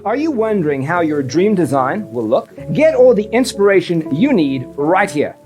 Are you wondering how your dream design will look? Get all the inspiration you need right here.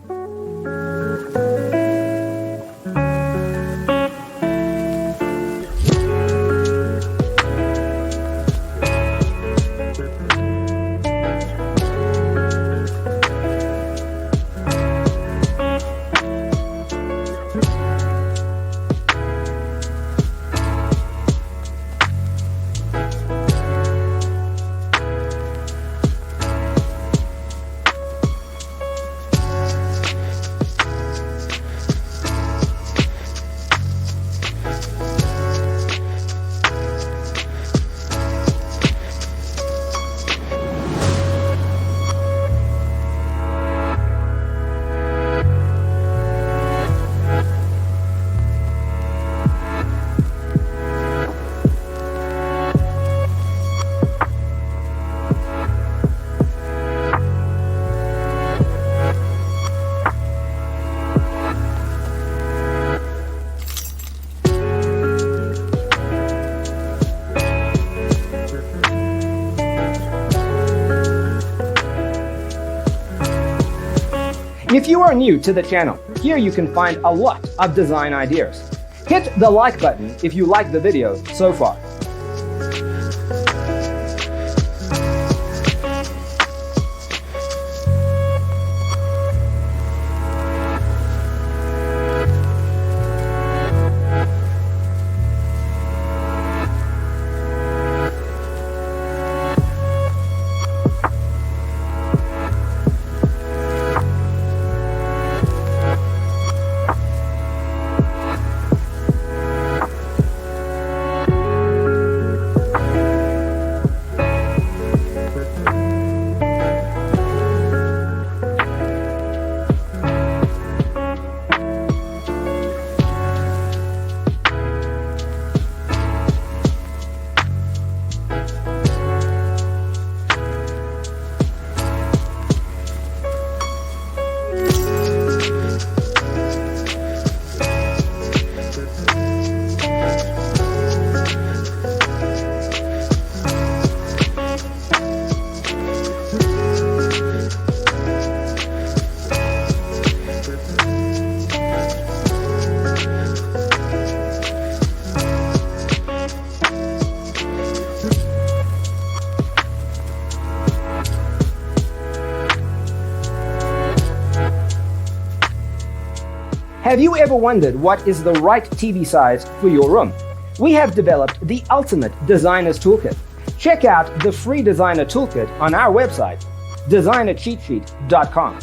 If you are new to the channel, here you can find a lot of design ideas. Hit the like button if you like the video so far. Have you ever wondered what is the right TV size for your room? We have developed the ultimate designer's toolkit. Check out the free designer toolkit on our website, designercheatsheet.com.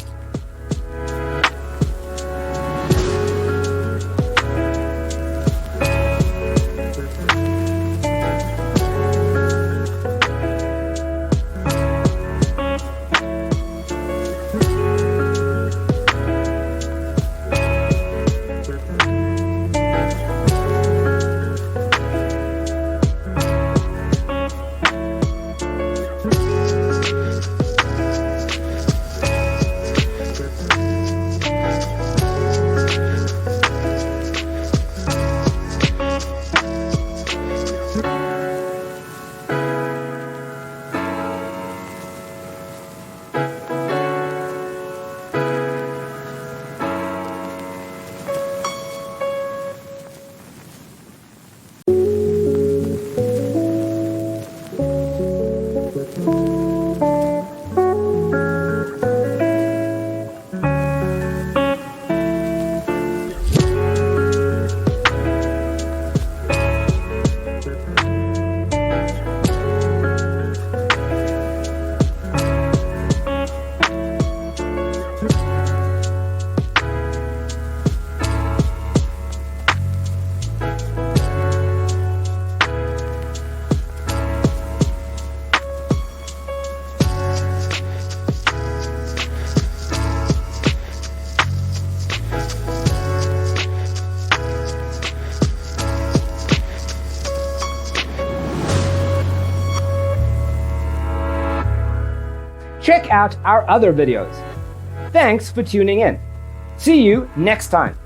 Check out our other videos. Thanks for tuning in. See you next time.